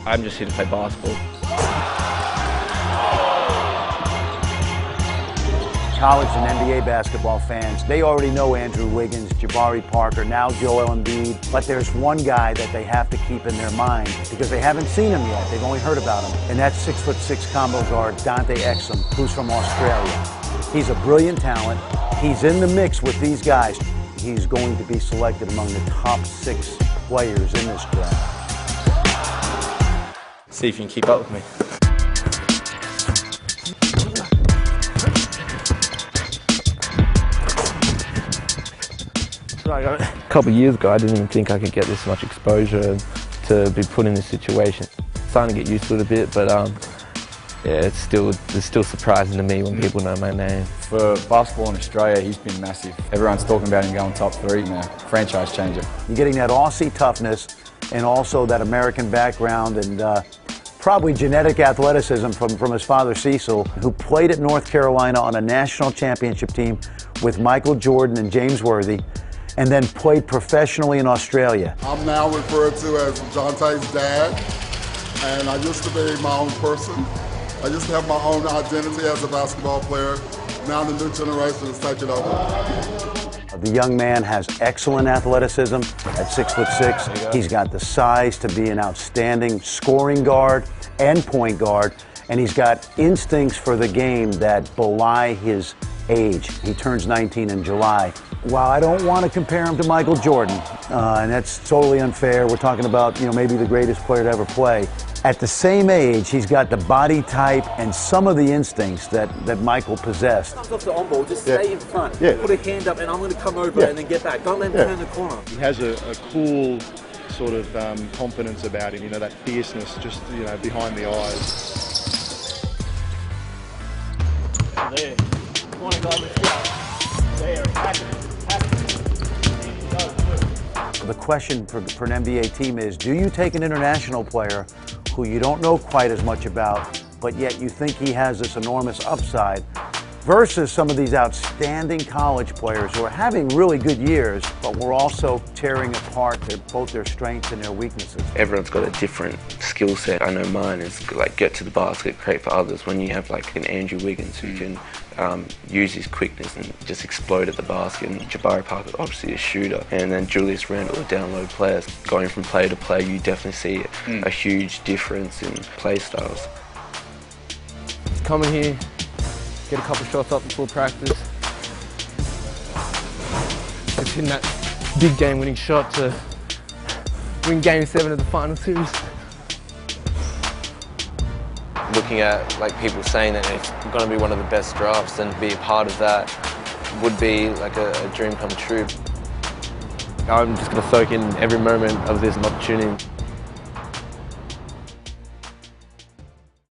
I'm just here to play basketball. College and NBA basketball fans, they already know Andrew Wiggins, Jabari Parker, now Joel Embiid, but there's one guy that they have to keep in their mind because they haven't seen him yet. They've only heard about him, and that's 6'6" combo guard Dante Exum, who's from Australia. He's a brilliant talent. He's in the mix with these guys. He's going to be selected among the top 6 players in this draft. See if you can keep up with me. A couple of years ago, I didn't even think I could get this much exposure to be put in this situation. Starting to get used to it a bit, but yeah, it's still surprising to me when people know my name. For basketball in Australia, he's been massive. Everyone's talking about him going top 3 now. Franchise changer. You're getting that Aussie toughness and also that American background and probably genetic athleticism from his father Cecil, who played at North Carolina on a national championship team with Michael Jordan and James Worthy, and then played professionally in Australia. I'm now referred to as Dante's dad, and I used to be my own person. I used to have my own identity as a basketball player. Now the new generation is taking over. The young man has excellent athleticism at 6'6". He's got the size to be an outstanding scoring guard and point guard, and he's got instincts for the game that belie his age. He turns 19 in July. While I don't want to compare him to Michael Jordan, and that's totally unfair, we're talking about, maybe the greatest player to ever play. At the same age, he's got the body type and some of the instincts that Michael possessed. Comes off the on ball, just stay in front. Put a hand up, and I'm going to come over and then get back. Don't let him turn the corner. He has a cool sort of confidence about him, that fierceness just, behind the eyes. There. Corner guard, let's go. There, attack it. The question for an NBA team is, do you take an international player who you don't know quite as much about, but yet you think he has this enormous upside, versus some of these outstanding college players who are having really good years, but we're also tearing apart both their strengths and their weaknesses? Everyone's got a different skill set. I know mine is like get to the basket, create for others. When you have like an Andrew Wiggins who can use his quickness and just explode at the basket, and Jabari Parker obviously a shooter, and then Julius Randle a download player. Going from player to player, you definitely see a huge difference in play styles. Coming here, get a couple shots up before practice. Just hitting that big game-winning shot to win Game 7 of the final series. Looking at like people saying that it's going to be one of the best drafts, and be a part of that would be like a dream come true. I'm just going to soak in every moment of this opportunity.